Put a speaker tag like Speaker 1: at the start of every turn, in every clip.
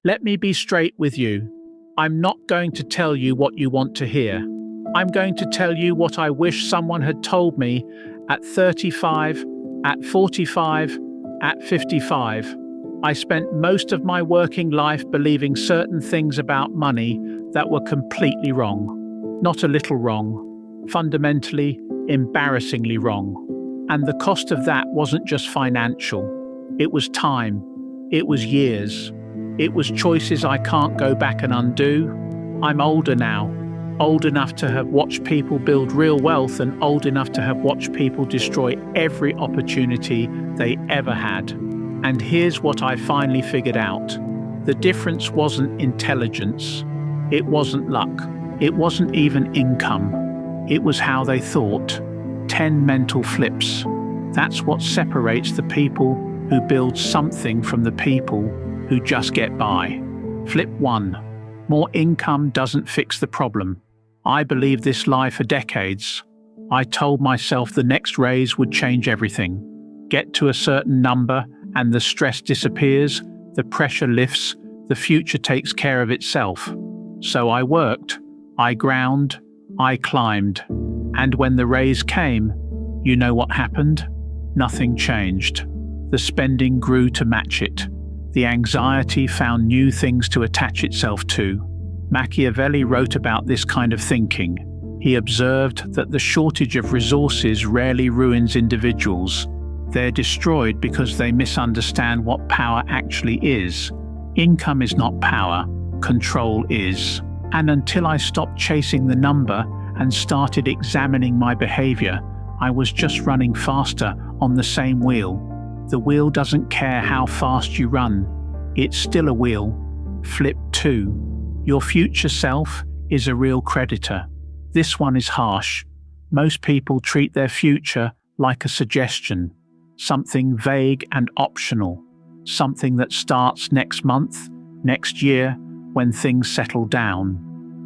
Speaker 1: Let me be straight with you. I'm not going to tell you what you want to hear. I'm going to tell you what I wish someone had told me at 35, at 45, at 55. I spent most of my working life believing certain things about money that were completely wrong. Not a little wrong. Fundamentally, embarrassingly wrong. And the cost of that wasn't just financial. It was time. It was years. It was choices I can't go back and undo. I'm older now, old enough to have watched people build real wealth and old enough to have watched people destroy every opportunity they ever had. And here's what I finally figured out. The difference wasn't intelligence. It wasn't luck. It wasn't even income. It was how they thought. 10 mental flips. That's what separates the people who build something from the people who just get by. Flip 1. More income doesn't fix the problem. I believed this lie for decades. I told myself the next raise would change everything. Get to a certain number and the stress disappears, the pressure lifts, the future takes care of itself. So I worked, I ground, I climbed. And when the raise came, you know what happened? Nothing changed. The spending grew to match it. The anxiety found new things to attach itself to. Machiavelli wrote about this kind of thinking. He observed that the shortage of resources rarely ruins individuals. They're destroyed because they misunderstand what power actually is. Income is not power, control is. And until I stopped chasing the number and started examining my behavior, I was just running faster on the same wheel. The wheel doesn't care how fast you run. It's still a wheel. Flip 2. Your future self is a real creditor. This one is harsh. Most people treat their future like a suggestion, something vague and optional, something that starts next month, next year, when things settle down.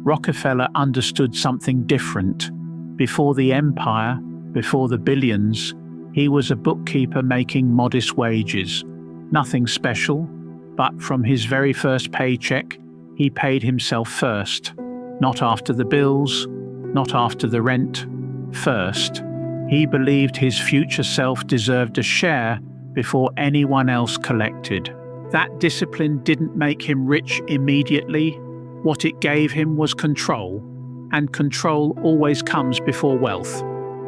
Speaker 1: Rockefeller understood something different. Before the empire, before the billions, he was a bookkeeper making modest wages. Nothing special, but from his very first paycheck, he paid himself first. Not after the bills, not after the rent, first. He believed his future self deserved a share before anyone else collected. That discipline didn't make him rich immediately. What it gave him was control, and control always comes before wealth.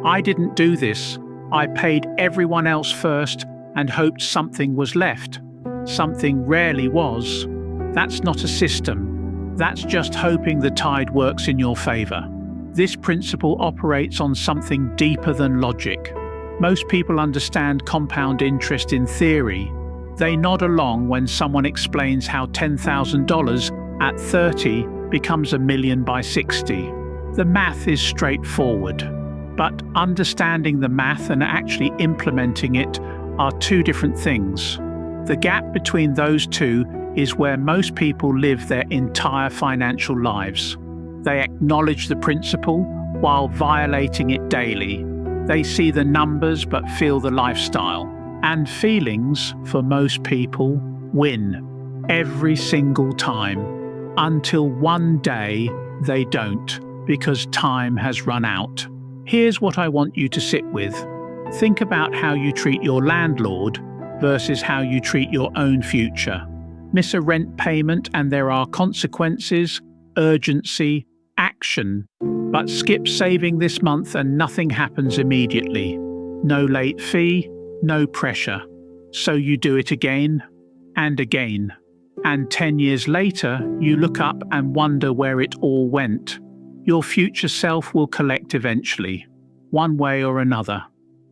Speaker 1: I didn't do this. I paid everyone else first and hoped something was left. Something rarely was. That's not a system. That's just hoping the tide works in your favor. This principle operates on something deeper than logic. Most people understand compound interest in theory. They nod along when someone explains how $10,000 at 30 becomes $1 million by 60. The math is straightforward. But understanding the math and actually implementing it are two different things. The gap between those two is where most people live their entire financial lives. They acknowledge the principle while violating it daily. They see the numbers but feel the lifestyle. And feelings, for most people, win every single time. Until one day they don't, because time has run out. Here's what I want you to sit with. Think about how you treat your landlord versus how you treat your own future. Miss a rent payment and there are consequences, urgency, action. But skip saving this month and nothing happens immediately. No late fee, no pressure. So you do it again and again. And 10 years later, you look up and wonder where it all went. Your future self will collect eventually, one way or another.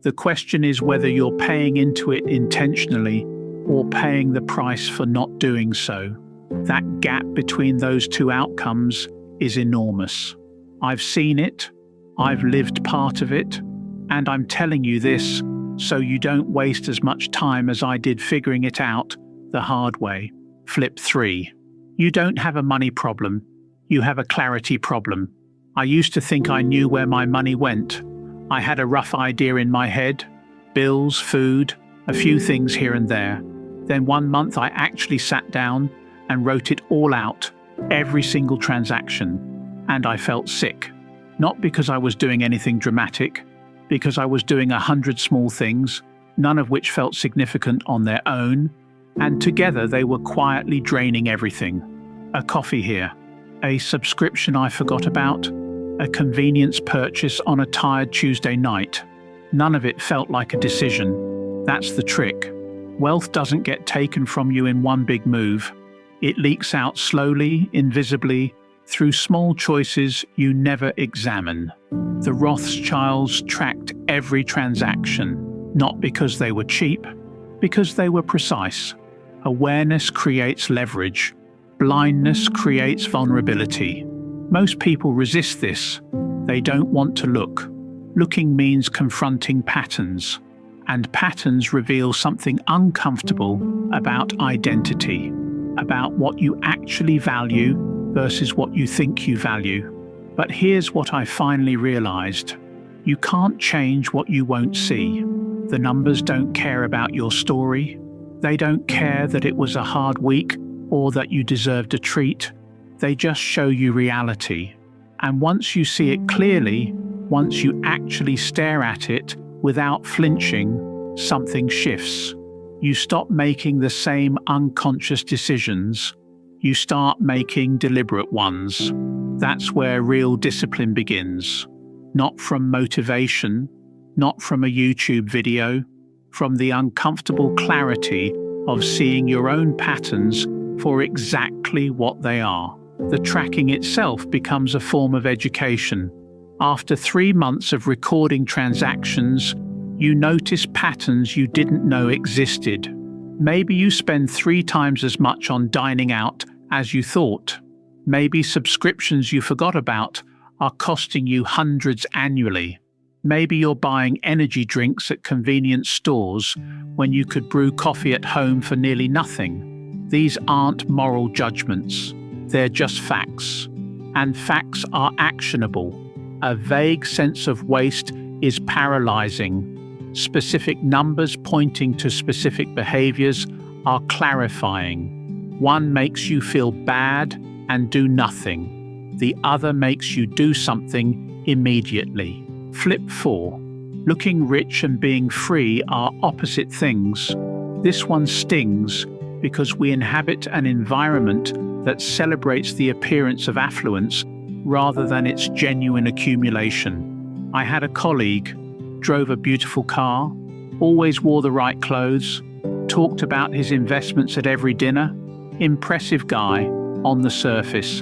Speaker 1: The question is whether you're paying into it intentionally or paying the price for not doing so. That gap between those two outcomes is enormous. I've seen it, I've lived part of it, and I'm telling you this so you don't waste as much time as I did figuring it out the hard way. Flip 3. You don't have a money problem, you have a clarity problem. I used to think I knew where my money went. I had a rough idea in my head, bills, food, a few things here and there. Then one month I actually sat down, and wrote it all out, every single transaction. And I felt sick. Not because I was doing anything dramatic, because I was doing 100 small things, none of which felt significant on their own, and together they were quietly draining everything. A coffee here, a subscription I forgot about, a convenience purchase on a tired Tuesday night. None of it felt like a decision. That's the trick. Wealth doesn't get taken from you in one big move. It leaks out slowly, invisibly, through small choices you never examine. The Rothschilds tracked every transaction, not because they were cheap, because they were precise. Awareness creates leverage. Blindness creates vulnerability. Most people resist this. They don't want to look. Looking means confronting patterns, and patterns reveal something uncomfortable about identity, about what you actually value versus what you think you value. But here's what I finally realized. You can't change what you won't see. The numbers don't care about your story. They don't care that it was a hard week or that you deserved a treat. They just show you reality. And once you see it clearly, once you actually stare at it without flinching, something shifts. You stop making the same unconscious decisions. You start making deliberate ones. That's where real discipline begins. Not from motivation, not from a YouTube video, from the uncomfortable clarity of seeing your own patterns for exactly what they are. The tracking itself becomes a form of education. After 3 months of recording transactions, you notice patterns you didn't know existed. Maybe you spend 3 times as much on dining out as you thought. Maybe subscriptions you forgot about are costing you hundreds annually. Maybe you're buying energy drinks at convenience stores when you could brew coffee at home for nearly nothing. These aren't moral judgments. They're just facts. And facts are actionable. A vague sense of waste is paralyzing. Specific numbers pointing to specific behaviors are clarifying. One makes you feel bad and do nothing. The other makes you do something immediately. Flip 4. Looking rich and being free are opposite things. This one stings because we inhabit an environment that celebrates the appearance of affluence rather than its genuine accumulation. I had a colleague, drove a beautiful car, always wore the right clothes, talked about his investments at every dinner. Impressive guy on the surface.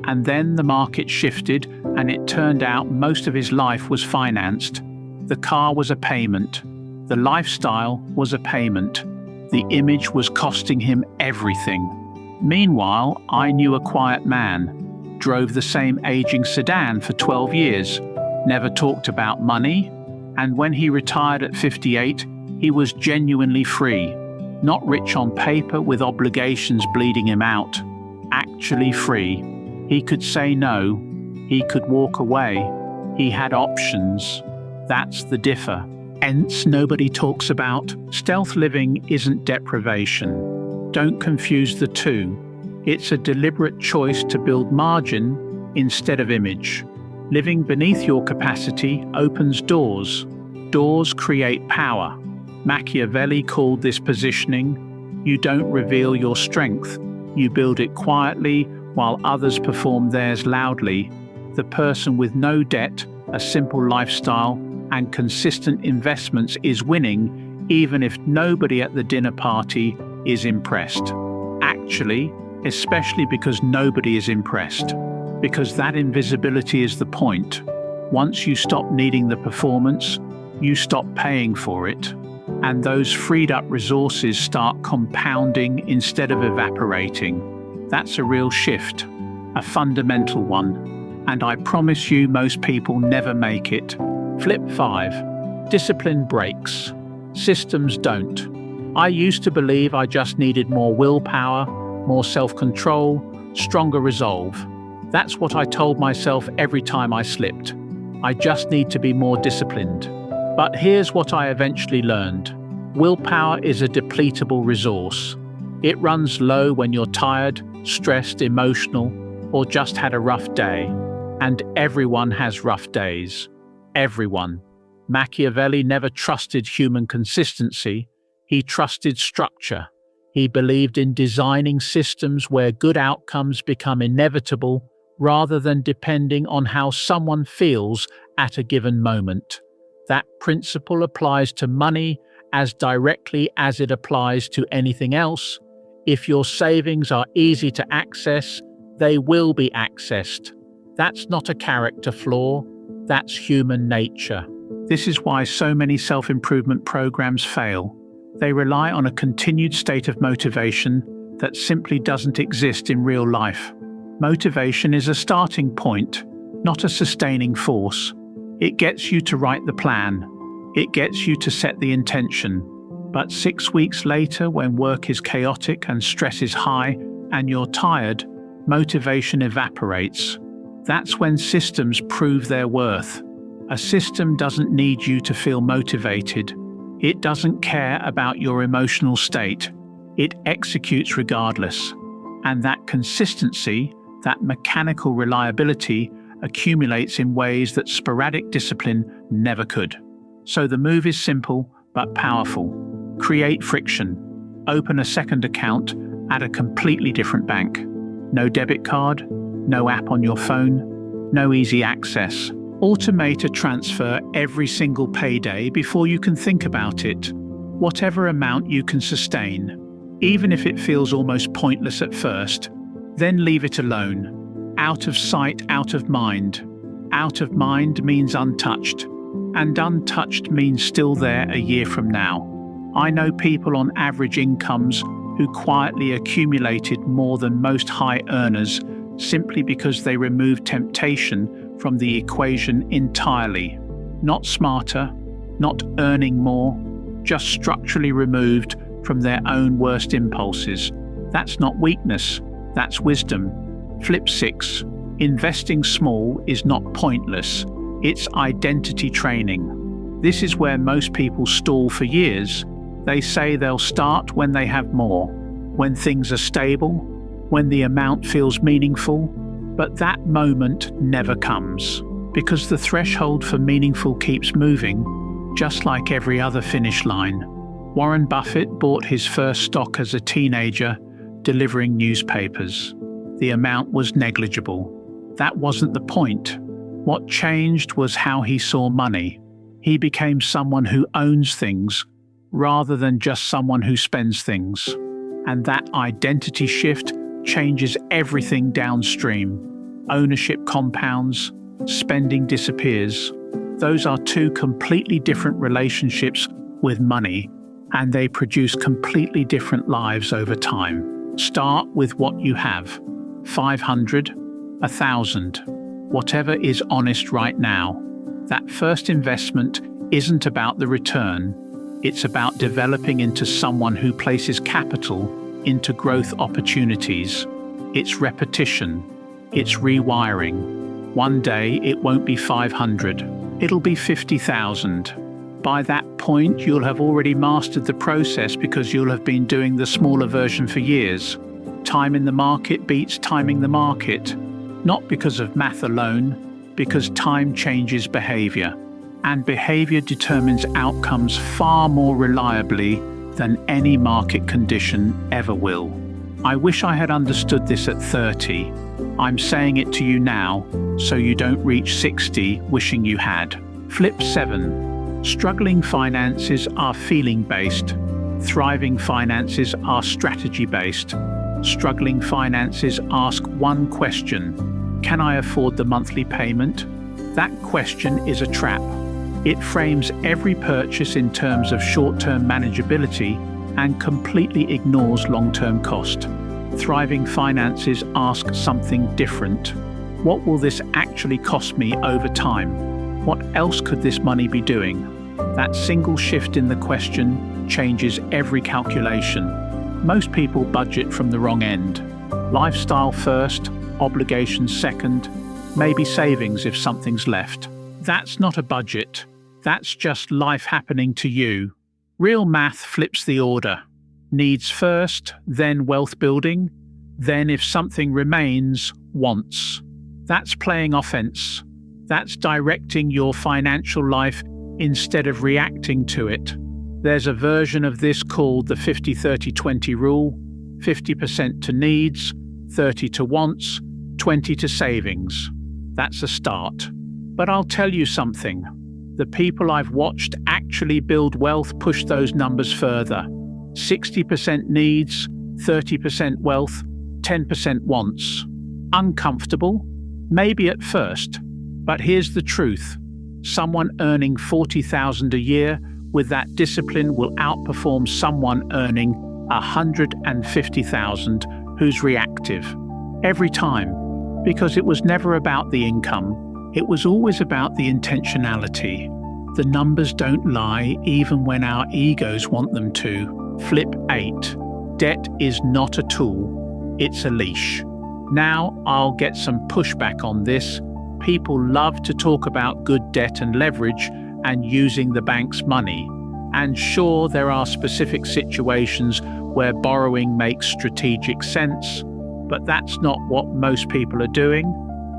Speaker 1: And then the market shifted and it turned out most of his life was financed. The car was a payment. The lifestyle was a payment. The image was costing him everything. Meanwhile, I knew a quiet man, drove the same aging sedan for 12 years, never talked about money, and when he retired at 58, he was genuinely free. Not rich on paper with obligations bleeding him out. Actually free. He could say no. He could walk away. He had options. That's the differ. Hence, nobody talks about stealth living isn't deprivation. Don't confuse the two. It's a deliberate choice to build margin instead of image. Living beneath your capacity opens doors. Doors create power. Machiavelli called this positioning. You don't reveal your strength. You build it quietly while others perform theirs loudly. The person with no debt, a simple lifestyle, and consistent investments is winning, even if nobody at the dinner party is impressed. Actually, especially because nobody is impressed. Because that invisibility is the point. Once you stop needing the performance, you stop paying for it. And those freed up resources start compounding instead of evaporating. That's a real shift, a fundamental one. And I promise you most people never make it. Flip 5. Discipline breaks. Systems don't. I used to believe I just needed more willpower, more self-control, stronger resolve. That's what I told myself every time I slipped. I just need to be more disciplined. But here's what I eventually learned. Willpower is a depletable resource. It runs low when you're tired, stressed, emotional, or just had a rough day. And everyone has rough days. Everyone. Machiavelli never trusted human consistency. He trusted structure. He believed in designing systems where good outcomes become inevitable rather than depending on how someone feels at a given moment. That principle applies to money as directly as it applies to anything else. If your savings are easy to access, they will be accessed. That's not a character flaw, that's human nature. This is why so many self-improvement programs fail. They rely on a continued state of motivation that simply doesn't exist in real life. Motivation is a starting point, not a sustaining force. It gets you to write the plan. It gets you to set the intention. But 6 weeks later, when work is chaotic and stress is high and you're tired, motivation evaporates. That's when systems prove their worth. A system doesn't need you to feel motivated. It doesn't care about your emotional state. It executes regardless. And that consistency, that mechanical reliability, accumulates in ways that sporadic discipline never could. So the move is simple but powerful. Create friction. Open a second account at a completely different bank. No debit card, no app on your phone, no easy access. Automate a transfer every single payday before you can think about it. Whatever amount you can sustain, even if it feels almost pointless at first, then leave it alone. Out of sight, out of mind. Out of mind means untouched, and untouched means still there a year from now. I know people on average incomes who quietly accumulated more than most high earners simply because they removed temptation from the equation entirely. Not smarter, not earning more, just structurally removed from their own worst impulses. That's not weakness, that's wisdom. Flip 6. Investing small is not pointless. It's identity training. This is where most people stall for years. They say they'll start when they have more, when things are stable, when the amount feels meaningful, but that moment never comes, because the threshold for meaningful keeps moving, just like every other finish line. Warren Buffett bought his first stock as a teenager, delivering newspapers. The amount was negligible. That wasn't the point. What changed was how he saw money. He became someone who owns things, rather than just someone who spends things. And that identity shift changes everything downstream. Ownership compounds, spending disappears. Those are two completely different relationships with money, and they produce completely different lives over time. Start with what you have. 500, 1,000, whatever is honest right now. That first investment isn't about the return. It's about developing into someone who places capital into growth opportunities. It's repetition. It's rewiring. One day it won't be 500. It'll be 50,000. By that point, you'll have already mastered the process because you'll have been doing the smaller version for years. Time in the market beats timing the market. Not because of math alone, because time changes behavior. And behavior determines outcomes far more reliably than any market condition ever will. I wish I had understood this at 30. I'm saying it to you now, so you don't reach 60 wishing you had. Flip 7. Struggling finances are feeling-based. Thriving finances are strategy-based. Struggling finances ask one question: can I afford the monthly payment? That question is a trap. It frames every purchase in terms of short-term manageability and completely ignores long-term cost. Thriving finances ask something different. What will this actually cost me over time? What else could this money be doing? That single shift in the question changes every calculation. Most people budget from the wrong end. Lifestyle first, obligations second, maybe savings if something's left. That's not a budget. That's just life happening to you. Real math flips the order. Needs first, then wealth building, Then if something remains, wants. That's playing offense. That's directing your financial life instead of reacting to it. There's a version of this called the 50-30-20 rule: 50% to needs, 30 to wants, 20 to savings. That's a start. But I'll tell you something. The people I've watched actually build wealth push those numbers further. 60% needs, 30% wealth, 10% wants. Uncomfortable? Maybe at first. But here's the truth. Someone earning $40,000 a year with that discipline will outperform someone earning $150,000 who's reactive. Every time. Because it was never about the income. It was always about the intentionality. The numbers don't lie even when our egos want them to. Flip 8. Debt is not a tool. It's a leash. Now I'll get some pushback on this. People love to talk about good debt and leverage and using the bank's money. And sure, there are specific situations where borrowing makes strategic sense, but that's not what most people are doing.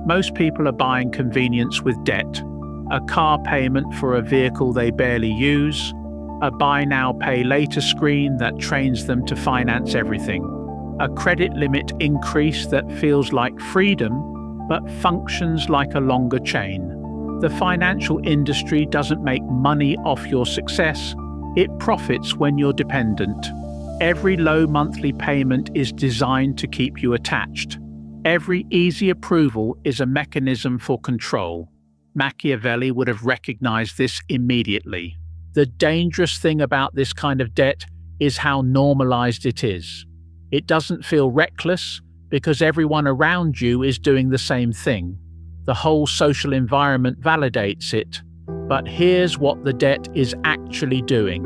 Speaker 1: Most people are buying convenience with debt. A car payment for a vehicle they barely use. A buy now, pay later screen that trains them to finance everything. A credit limit increase that feels like freedom, but functions like a longer chain. The financial industry doesn't make money off your success. It profits when you're dependent. Every low monthly payment is designed to keep you attached. Every easy approval is a mechanism for control. Machiavelli would have recognized this immediately. The dangerous thing about this kind of debt is how normalized it is. It doesn't feel reckless because everyone around you is doing the same thing. The whole social environment validates it. But here's what the debt is actually doing.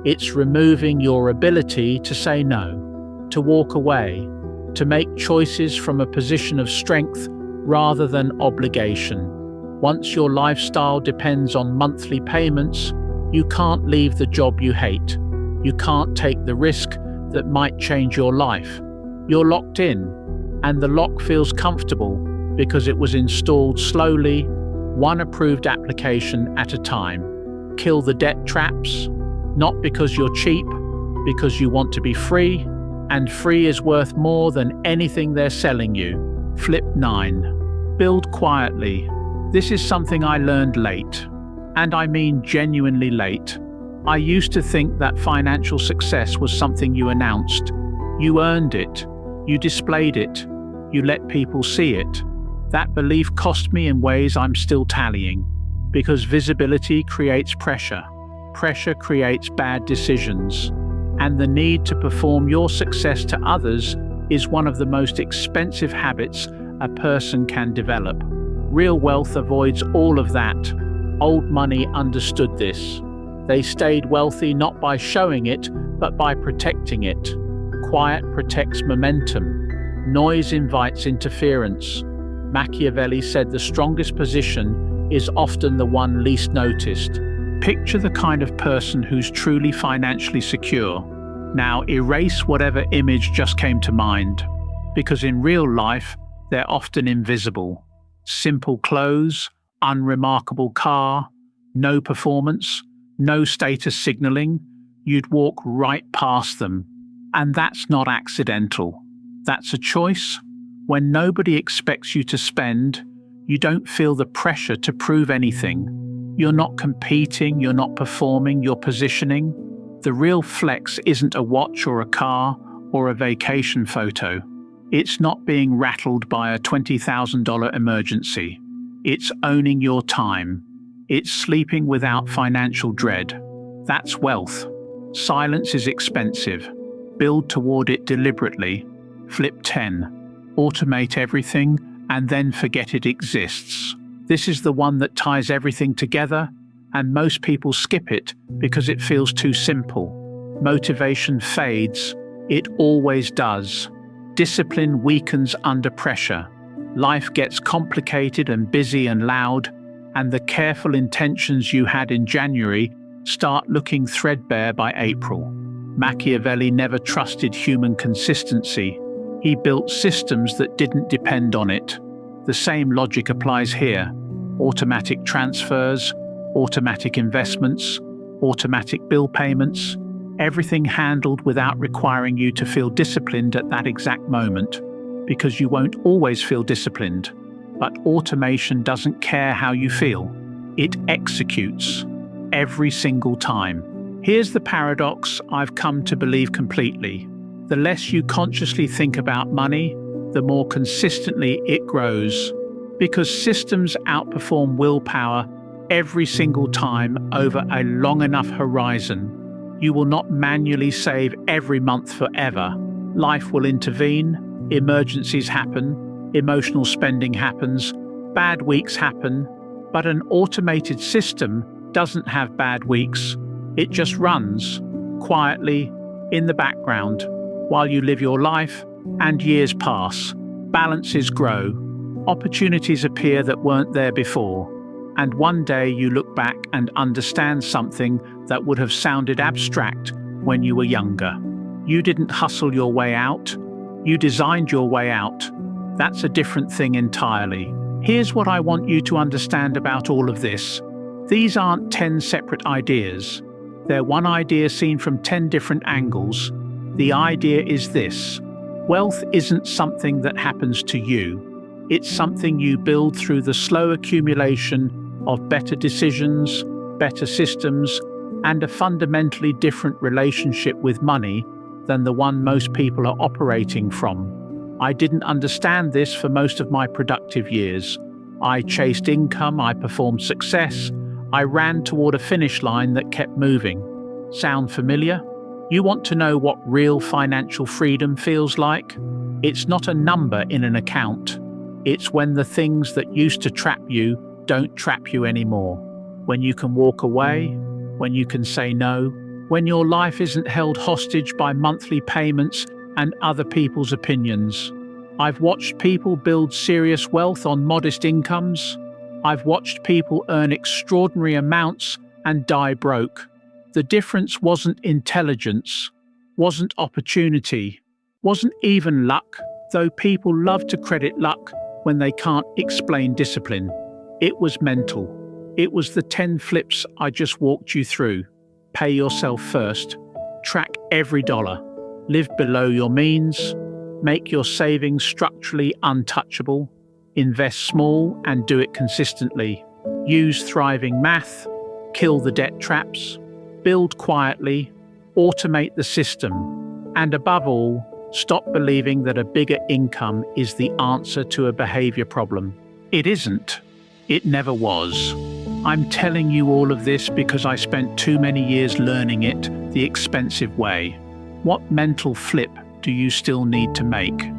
Speaker 1: It's removing your ability to say no, to walk away, to make choices from a position of strength rather than obligation. Once your lifestyle depends on monthly payments, you can't leave the job you hate. You can't take the risk that might change your life. You're locked in, and the lock feels comfortable because it was installed slowly, one approved application at a time. Kill the debt traps, not because you're cheap, because you want to be free, and free is worth more than anything they're selling you. Flip 9. Build quietly. This is something I learned late, and I mean genuinely late. I used to think that financial success was something you announced. You earned it. You displayed it. You let people see it. That belief cost me in ways I'm still tallying, because visibility creates pressure. Pressure creates bad decisions, and the need to perform your success to others is one of the most expensive habits a person can develop. Real wealth avoids all of that. Old money understood this. They stayed wealthy not by showing it, but by protecting it. Quiet protects momentum. Noise invites interference. Machiavelli said the strongest position is often the one least noticed. Picture the kind of person who's truly financially secure. Now erase whatever image just came to mind, because in real life, they're often invisible. Simple clothes, unremarkable car, no performance, no status signaling, you'd walk right past them. And that's not accidental. That's a choice. When nobody expects you to spend, you don't feel the pressure to prove anything. You're not competing, you're not performing, you're positioning. The real flex isn't a watch or a car or a vacation photo. It's not being rattled by a $20,000 emergency. It's owning your time. It's sleeping without financial dread. That's wealth. Silence is expensive. Build toward it deliberately. Flip 10. Automate everything and then forget it exists. This is the one that ties everything together, and most people skip it because it feels too simple. Motivation fades. It always does. Discipline weakens under pressure. Life gets complicated and busy and loud, and the careful intentions you had in January start looking threadbare by April. Machiavelli never trusted human consistency. He built systems that didn't depend on it. The same logic applies here. Automatic transfers, automatic investments, automatic bill payments, everything handled without requiring you to feel disciplined at that exact moment, because you won't always feel disciplined. But automation doesn't care how you feel. It executes every single time. Here's the paradox I've come to believe completely. The less you consciously think about money, the more consistently it grows. Because systems outperform willpower every single time over a long enough horizon. You will not manually save every month forever. Life will intervene, emergencies happen, emotional spending happens, bad weeks happen, but an automated system doesn't have bad weeks. It just runs, quietly, in the background, while you live your life, and years pass. Balances grow, opportunities appear that weren't there before, and one day you look back and understand something that would have sounded abstract when you were younger. You didn't hustle your way out, you designed your way out. That's a different thing entirely. Here's what I want you to understand about all of this. These aren't 10 separate ideas. They're one idea seen from 10 different angles. The idea is this: wealth isn't something that happens to you. It's something you build through the slow accumulation of better decisions, better systems, and a fundamentally different relationship with money than the one most people are operating from. I didn't understand this for most of my productive years. I chased income, I performed success, I ran toward a finish line that kept moving. Sound familiar? You want to know what real financial freedom feels like? It's not a number in an account. It's when the things that used to trap you don't trap you anymore. When you can walk away, when you can say no, when your life isn't held hostage by monthly payments and other people's opinions. I've watched people build serious wealth on modest incomes. I've watched people earn extraordinary amounts and die broke. The difference wasn't intelligence, wasn't opportunity, wasn't even luck, though people love to credit luck when they can't explain discipline. It was mental. It was the 10 flips I just walked you through. Pay yourself first. Track every dollar. Live below your means. Make your savings structurally untouchable. Invest small and do it consistently. Use thriving math. Kill the debt traps. Build quietly. Automate the system. And above all, stop believing that a bigger income is the answer to a behavior problem. It isn't. It never was. I'm telling you all of this because I spent too many years learning it the expensive way. What mental flip do you still need to make?